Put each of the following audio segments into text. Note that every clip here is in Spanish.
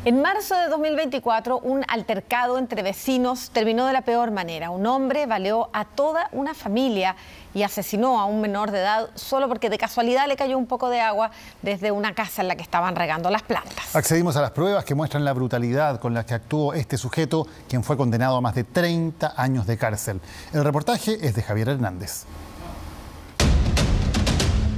En marzo de 2024, un altercado entre vecinos terminó de la peor manera. Un hombre baleó a toda una familia y asesinó a un menor de edad solo porque de casualidad le cayó un poco de agua desde una casa en la que estaban regando las plantas. Accedimos a las pruebas que muestran la brutalidad con la que actuó este sujeto, quien fue condenado a más de 30 años de cárcel. El reportaje es de Javier Hernández.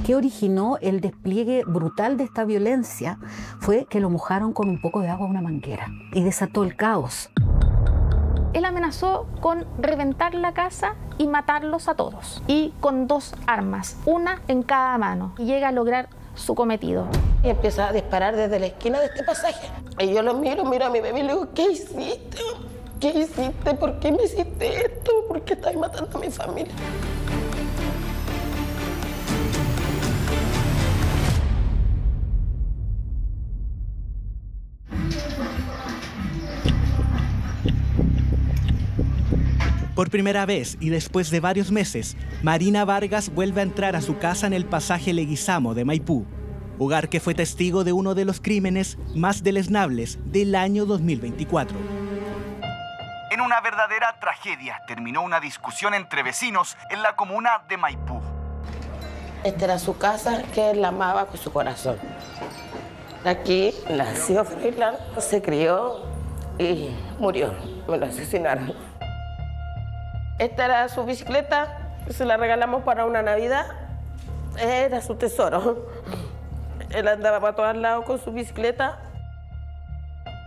¿Qué originó el despliegue brutal de esta violencia? Fue que lo mojaron con un poco de agua a una manguera y desató el caos. Él amenazó con reventar la casa y matarlos a todos. Y con 2 armas, una en cada mano. Y llega a lograr su cometido. Y empieza a disparar desde la esquina de este pasaje. Y yo lo miro a mi bebé y le digo, ¿qué hiciste? ¿Qué hiciste? ¿Por qué me hiciste esto? ¿Por qué estás matando a mi familia? Por primera vez y después de varios meses, Marina Vargas vuelve a entrar a su casa en el pasaje Leguizamo de Maipú, lugar que fue testigo de uno de los crímenes más deleznables del año 2024. En una verdadera tragedia terminó una discusión entre vecinos en la comuna de Maipú. Esta era su casa, que él la amaba con su corazón. Aquí nació Froilán, se crió y murió. Me lo asesinaron. Esta era su bicicleta, se la regalamos para una Navidad. Era su tesoro. Él andaba para todos lados con su bicicleta.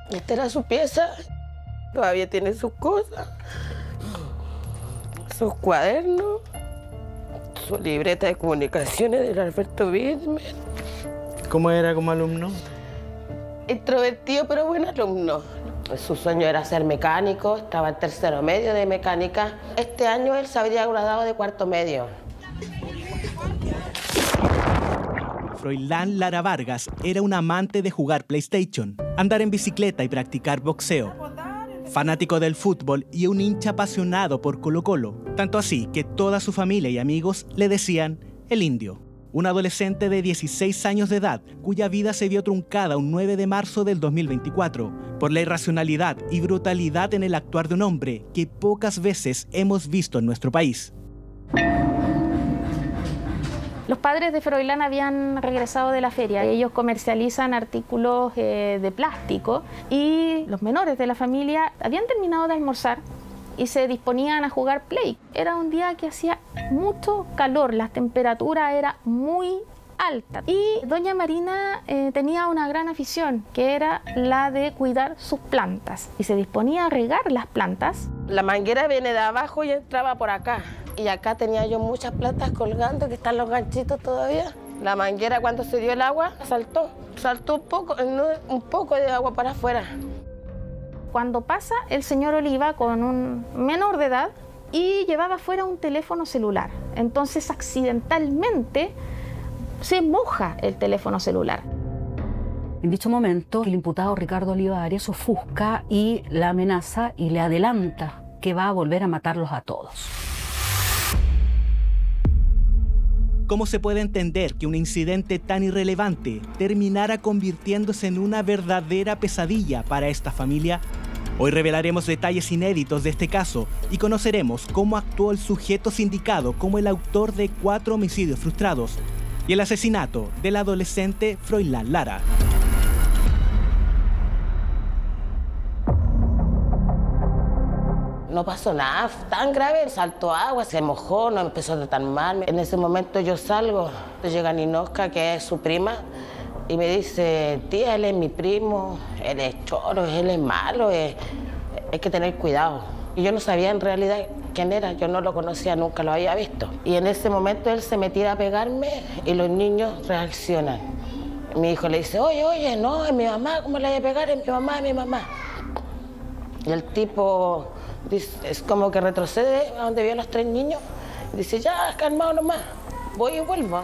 Esta era su pieza. Todavía tiene sus cosas, sus cuadernos, su libreta de comunicaciones del Alberto Bismarck. ¿Cómo era como alumno? Introvertido, pero buen alumno. Su sueño era ser mecánico, estaba en tercero medio de mecánica. Este año él se habría graduado de cuarto medio. Froilán Lara Vargas era un amante de jugar PlayStation, andar en bicicleta y practicar boxeo. Fanático del fútbol y un hincha apasionado por Colo-Colo, tanto así que toda su familia y amigos le decían el Indio. Un adolescente de 16 años de edad, cuya vida se vio truncada un 9 de marzo del 2024 por la irracionalidad y brutalidad en el actuar de un hombre que pocas veces hemos visto en nuestro país. Los padres de Froilán habían regresado de la feria. Ellos comercializan artículos de plástico y los menores de la familia habían terminado de almorzar y se disponían a jugar play. Era un día que hacía mucho calor, la temperatura era muy alta. Y doña Marina tenía una gran afición, que era la de cuidar sus plantas. Y se disponía a regar las plantas. La manguera viene de abajo y entraba por acá. Y acá tenía yo muchas plantas colgando, que están los ganchitos todavía. La manguera, cuando se dio el agua, saltó un poco de agua para afuera. Cuando pasa el señor Oliva con un menor de edad y llevaba afuera un teléfono celular. Entonces, accidentalmente, se moja el teléfono celular. En dicho momento, el imputado Ricardo Olivares ofusca y la amenaza y le adelanta que va a volver a matarlos a todos. ¿Cómo se puede entender que un incidente tan irrelevante terminara convirtiéndose en una verdadera pesadilla para esta familia? Hoy revelaremos detalles inéditos de este caso y conoceremos cómo actuó el sujeto sindicado como el autor de 4 homicidios frustrados y el asesinato del adolescente Froilán Lara. No pasó nada tan grave, saltó agua, se mojó, no empezó a tratar mal. En ese momento yo salgo, llega Ninoska, que es su prima, y me dice, tía, él es mi primo, él es choro, él es malo, hay que tener cuidado. Y yo no sabía en realidad quién era, yo no lo conocía, nunca lo había visto. Y en ese momento él se metía a pegarme y los niños reaccionan. Mi hijo le dice, oye, no, es mi mamá, ¿cómo le voy a pegar? Es mi mamá, es mi mamá. Y el tipo es como que retrocede a donde vio a los 3 niños y dice, ya, calmado nomás, voy y vuelvo.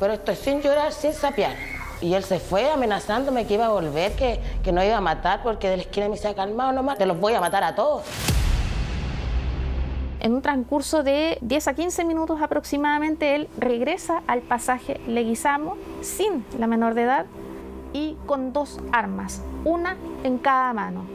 Pero esto es sin llorar, sin sapear. Y él se fue amenazándome que iba a volver, que no iba a matar, porque de la esquina me decía, calmado nomás, te los voy a matar a todos. En un transcurso de 10 a 15 minutos aproximadamente, él regresa al pasaje Leguizamo sin la menor de edad y con 2 armas, una en cada mano.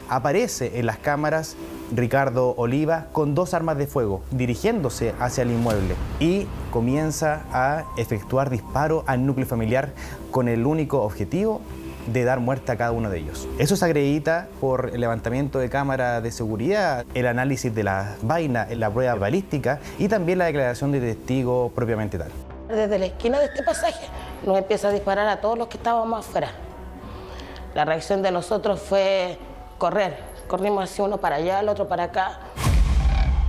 Aparece en las cámaras Ricardo Oliva con 2 armas de fuego, dirigiéndose hacia el inmueble y comienza a efectuar disparos al núcleo familiar con el único objetivo de dar muerte a cada uno de ellos. Eso se acredita por el levantamiento de cámaras de seguridad, el análisis de las vainas, la prueba balística y también la declaración de testigo propiamente tal. Desde la esquina de este pasaje nos empieza a disparar a todos los que estábamos afuera. La reacción de nosotros fue correr. Corrimos así, uno para allá, el otro para acá.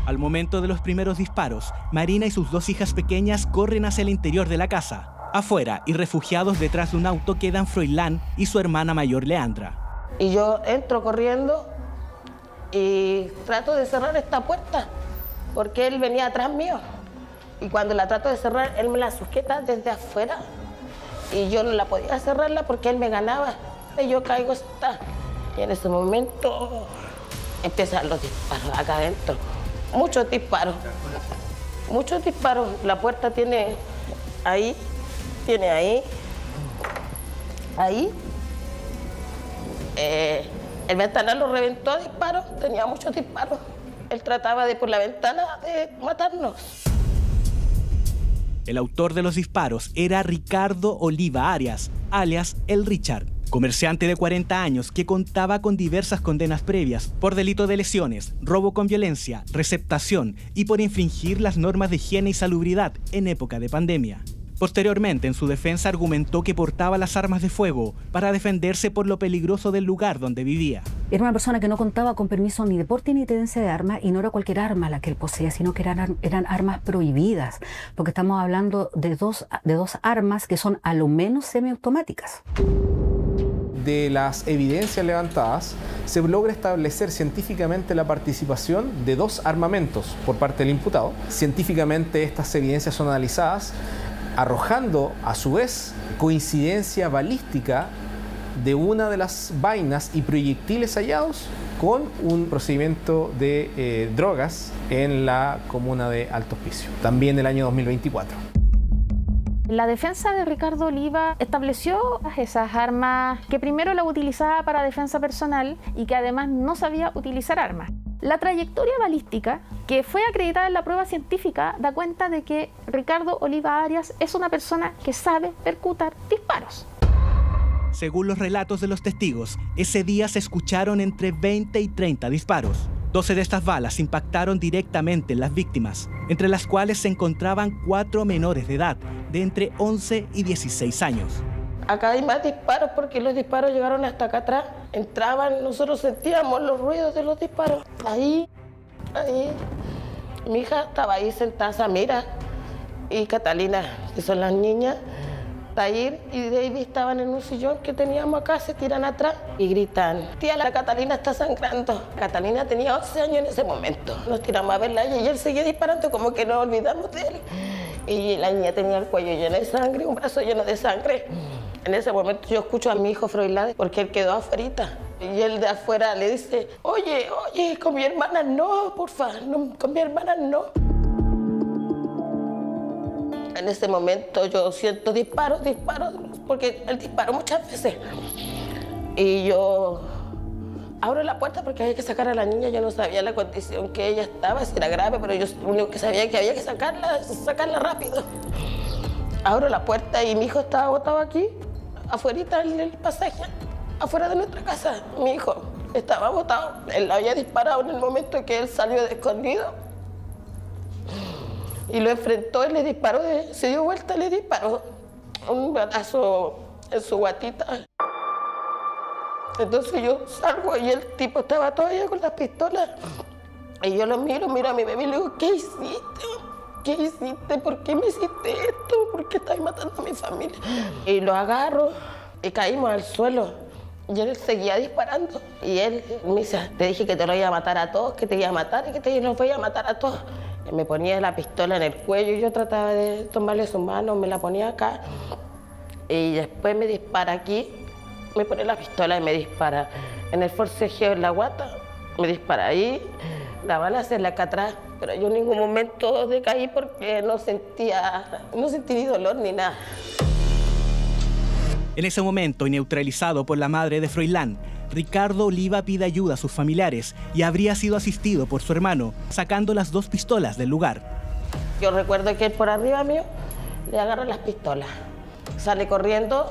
Al momento de los primeros disparos, Marina y sus 2 hijas pequeñas corren hacia el interior de la casa. Afuera y refugiados detrás de un auto quedan Froilán y su hermana mayor Leandra. Y yo entro corriendo y trato de cerrar esta puerta porque él venía atrás mío. Y cuando la trato de cerrar, él me la sujeta desde afuera. Y yo no la podía cerrarla porque él me ganaba. Y yo caigo sentada. Y en ese momento empiezan los disparos acá adentro. Muchos disparos. Muchos disparos. La puerta tiene ahí. Tiene ahí. Ahí. El ventanal lo reventó a disparos. Tenía muchos disparos. Él trataba de por la ventana de matarnos. El autor de los disparos era Ricardo Oliva Arias, alias El Richard, comerciante de 40 años que contaba con diversas condenas previas por delito de lesiones, robo con violencia, receptación y por infringir las normas de higiene y salubridad en época de pandemia. Posteriormente, en su defensa argumentó que portaba las armas de fuego para defenderse por lo peligroso del lugar donde vivía. Era una persona que no contaba con permiso ni de porte ni de tenencia de armas, y no era cualquier arma la que él poseía, sino que eran armas prohibidas, porque estamos hablando de dos armas que son a lo menos semiautomáticas. De las evidencias levantadas, se logra establecer científicamente la participación de 2 armamentos por parte del imputado. Científicamente estas evidencias son analizadas, arrojando a su vez coincidencia balística de una de las vainas y proyectiles hallados con un procedimiento de drogas en la comuna de Alto Hospicio, también el año 2024. La defensa de Ricardo Oliva estableció esas armas que primero la utilizaba para defensa personal y que además no sabía utilizar armas. La trayectoria balística, que fue acreditada en la prueba científica, da cuenta de que Ricardo Oliva Arias es una persona que sabe percutar disparos. Según los relatos de los testigos, ese día se escucharon entre 20 y 30 disparos. 12 de estas balas impactaron directamente en las víctimas, entre las cuales se encontraban 4 menores de edad, de entre 11 y 16 años. Acá hay más disparos porque los disparos llegaron hasta acá atrás. Entraban, nosotros sentíamos los ruidos de los disparos. Ahí. Mi hija estaba ahí sentada, Samira y Catalina, que son las niñas. Tahir y David estaban en un sillón que teníamos acá, se tiran atrás y gritan: tía, la Catalina está sangrando. Catalina tenía 11 años en ese momento. Nos tiramos a verla y él seguía disparando, como que nos olvidamos de él. Y la niña tenía el cuello lleno de sangre, un brazo lleno de sangre. En ese momento yo escucho a mi hijo Froilán, porque él quedó afuera. Y él de afuera le dice: oye, con mi hermana no, porfa, no, con mi hermana no. En ese momento yo siento disparos, porque él disparó muchas veces. Y yo abro la puerta porque había que sacar a la niña. Yo no sabía la condición que ella estaba, si era grave, pero yo lo único que sabía es que había que sacarla rápido. Abro la puerta y mi hijo estaba botado aquí, afuera en el pasaje, afuera de nuestra casa. Mi hijo estaba botado. Él había disparado en el momento que él salió de escondido. Y lo enfrentó y le disparó, se dio vuelta y le disparó un balazo en su guatita. Entonces yo salgo y el tipo estaba todavía con las pistolas. Y yo lo miro a mi bebé y le digo: ¿qué hiciste? ¿Qué hiciste? ¿Por qué me hiciste esto? ¿Por qué estás matando a mi familia? Y lo agarro y caímos al suelo. Y él seguía disparando. Y él me dice: te dije que te lo iba a matar a todos, que te iba a matar y que te lo voy a matar a todos. Me ponía la pistola en el cuello y yo trataba de tomarle su mano, me la ponía acá. Y después me dispara aquí, me pone la pistola y me dispara en el forcejeo, en la guata. Me dispara ahí, la bala se la acá atrás. Pero yo en ningún momento decaí porque no sentí ni dolor ni nada. En ese momento, y neutralizado por la madre de Froilán, Ricardo Oliva pide ayuda a sus familiares y habría sido asistido por su hermano, sacando las 2 pistolas del lugar. Yo recuerdo que él por arriba mío le agarra las pistolas, sale corriendo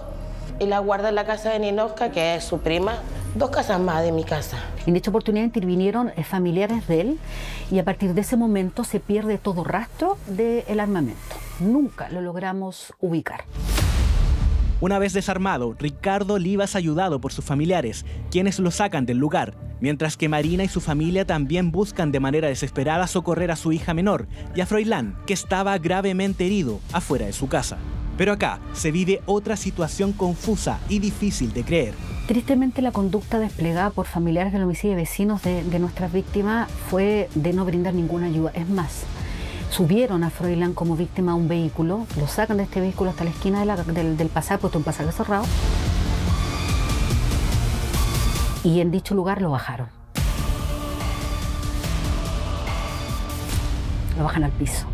y la guarda en la casa de Ninosca, que es su prima, 2 casas más de mi casa. En dicha oportunidad intervinieron familiares de él y a partir de ese momento se pierde todo rastro del armamento. Nunca lo logramos ubicar. Una vez desarmado, Ricardo Oliva es ayudado por sus familiares, quienes lo sacan del lugar, mientras que Marina y su familia también buscan de manera desesperada socorrer a su hija menor y a Froilán, que estaba gravemente herido afuera de su casa. Pero acá se vive otra situación confusa y difícil de creer. Tristemente, la conducta desplegada por familiares del homicidio y vecinos de nuestras víctimas fue de no brindar ninguna ayuda. Es más, subieron a Froilán como víctima a un vehículo, lo sacan de este vehículo hasta la esquina del pasaje, puesto un pasaje cerrado, y en dicho lugar lo bajaron. Lo bajan al piso.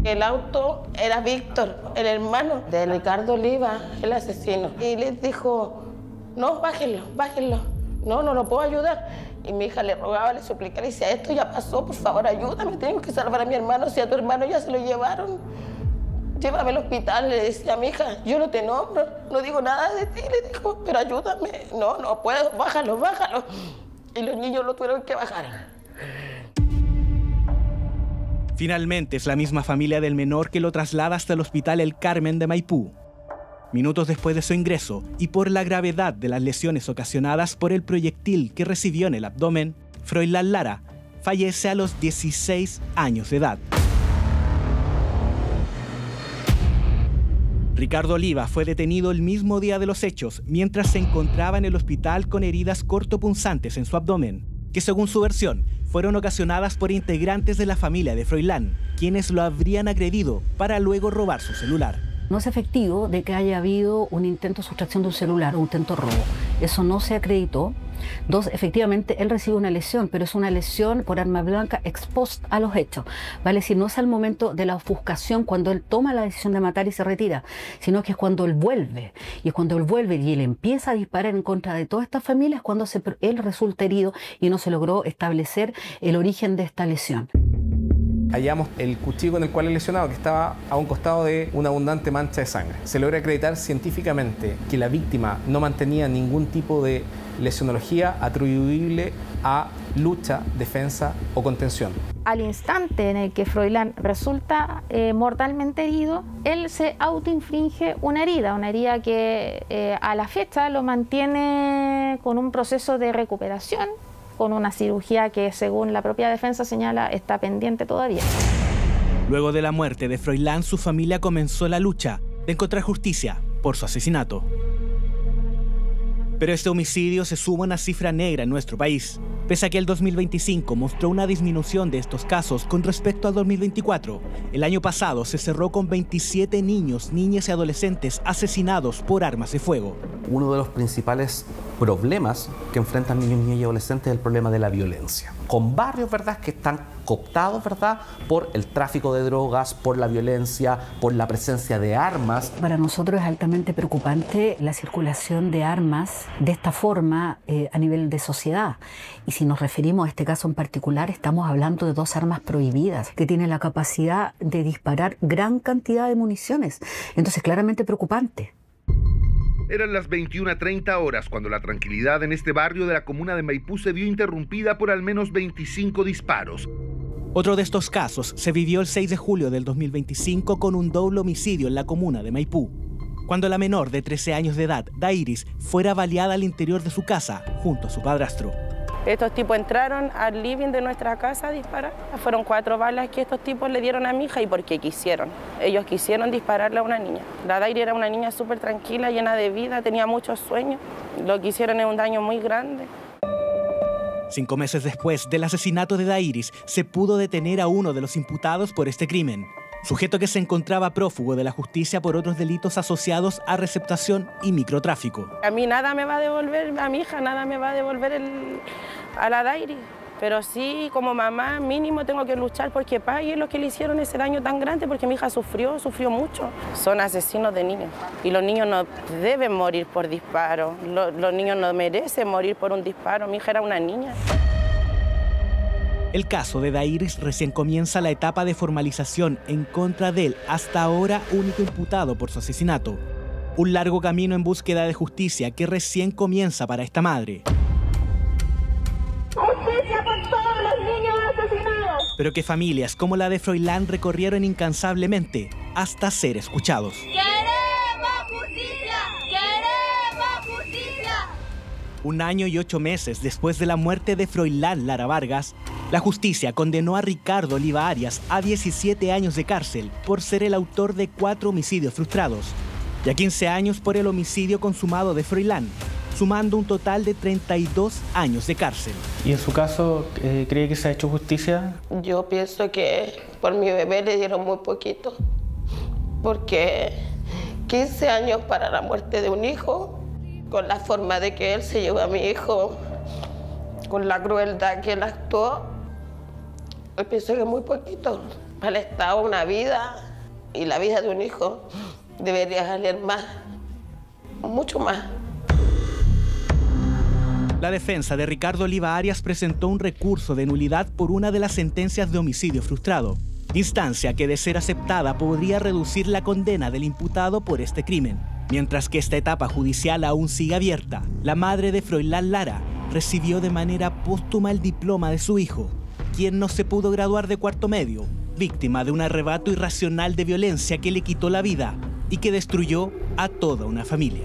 El auto era Víctor, el hermano de Ricardo Oliva, el asesino. Y les dijo, no, bájenlo, bájenlo. No lo puedo ayudar. Y mi hija le rogaba, le suplicaba, le decía, esto ya pasó, por favor, ayúdame, tengo que salvar a mi hermano, si a tu hermano ya se lo llevaron. Llévame al hospital, le decía a mi hija, yo no te nombro, no digo nada de ti, le dijo, pero ayúdame. No puedo, bájalo, bájalo. Y los niños lo tuvieron que bajar. Finalmente es la misma familia del menor que lo traslada hasta el Hospital El Carmen de Maipú. Minutos después de su ingreso y por la gravedad de las lesiones ocasionadas por el proyectil que recibió en el abdomen, Froilán Lara fallece a los 16 años de edad. Ricardo Oliva fue detenido el mismo día de los hechos mientras se encontraba en el hospital con heridas cortopunzantes en su abdomen, que según su versión fueron ocasionadas por integrantes de la familia de Froilán, quienes lo habrían agredido para luego robar su celular. No es efectivo de que haya habido un intento de sustracción de un celular o un intento de robo. Eso no se acreditó. 2, efectivamente, él recibe una lesión, pero es una lesión por arma blanca ex post a los hechos. Vale decir, no es al momento de la ofuscación cuando él toma la decisión de matar y se retira, sino que es cuando él vuelve. Y es cuando él vuelve y él empieza a disparar en contra de todas estas familias cuando él resulta herido y no se logró establecer el origen de esta lesión. Hallamos el cuchillo con el cual es lesionado, que estaba a un costado de una abundante mancha de sangre. Se logra acreditar científicamente que la víctima no mantenía ningún tipo de lesionología atribuible a lucha, defensa o contención. Al instante en el que Froilán resulta mortalmente herido, él se autoinflige una herida que a la fecha lo mantiene con un proceso de recuperación, con una cirugía que, según la propia defensa señala, está pendiente todavía. Luego de la muerte de Froilán, su familia comenzó la lucha de encontrar justicia por su asesinato. Pero este homicidio se suma a una cifra negra en nuestro país, pese a que el 2025 mostró una disminución de estos casos con respecto al 2024. El año pasado se cerró con 27 niños, niñas y adolescentes asesinados por armas de fuego. Uno de los principales problemas que enfrentan niños, niñas y adolescentes es el problema de la violencia. Con barrios, ¿verdad?, que están cooptados, ¿verdad?, por el tráfico de drogas, por la violencia, por la presencia de armas. Para nosotros es altamente preocupante la circulación de armas de esta forma a nivel de sociedad. Y si nos referimos a este caso en particular, estamos hablando de 2 armas prohibidas que tienen la capacidad de disparar gran cantidad de municiones. Entonces, claramente preocupante. Eran las 21:30 horas cuando la tranquilidad en este barrio de la comuna de Maipú se vio interrumpida por al menos 25 disparos. Otro de estos casos se vivió el 6 de julio del 2025 con un doble homicidio en la comuna de Maipú, cuando la menor de 13 años de edad, Dairis, fuera baleada al interior de su casa junto a su padrastro. Estos tipos entraron al living de nuestra casa a disparar. Fueron 4 balas que estos tipos le dieron a mi hija y porque quisieron. Ellos quisieron dispararle a una niña. La Dairi era una niña súper tranquila, llena de vida, tenía muchos sueños. Lo que hicieron es un daño muy grande. 5 meses después del asesinato de Dairis, se pudo detener a uno de los imputados por este crimen, sujeto que se encontraba prófugo de la justicia por otros delitos asociados a receptación y microtráfico. A mí nada me va a devolver, a mi hija nada me va a devolver a la Dairi. Pero sí, como mamá, mínimo tengo que luchar porque paguen lo que le hicieron ese daño tan grande, porque mi hija sufrió mucho. Son asesinos de niños y los niños no deben morir por disparo. Los niños no merecen morir por un disparo. Mi hija era una niña. El caso de Dairis recién comienza la etapa de formalización en contra del hasta ahora único imputado por su asesinato. Un largo camino en búsqueda de justicia que recién comienza para esta madre. ¡Justicia por todos los niños asesinados! Pero que familias como la de Froilán recorrieron incansablemente hasta ser escuchados. ¡Queremos justicia! ¡Queremos justicia! 1 año y 8 meses después de la muerte de Froilán Lara Vargas, la justicia condenó a Ricardo Oliva Arias a 17 años de cárcel por ser el autor de 4 homicidios frustrados y a 15 años por el homicidio consumado de Froilán, sumando un total de 32 años de cárcel. ¿Y en su caso cree que se ha hecho justicia? Yo pienso que por mi bebé le dieron muy poquito, porque 15 años para la muerte de un hijo, con la forma de que él se llevó a mi hijo, con la crueldad que él actuó, yo pienso que es muy poquito. Para el Estado una vida y la vida de un hijo debería valer más, mucho más. La defensa de Ricardo Oliva Arias presentó un recurso de nulidad por una de las sentencias de homicidio frustrado, instancia que de ser aceptada podría reducir la condena del imputado por este crimen. Mientras que esta etapa judicial aún sigue abierta, la madre de Froilán Lara recibió de manera póstuma el diploma de su hijo, quien no se pudo graduar de cuarto medio, víctima de un arrebato irracional de violencia que le quitó la vida y que destruyó a toda una familia.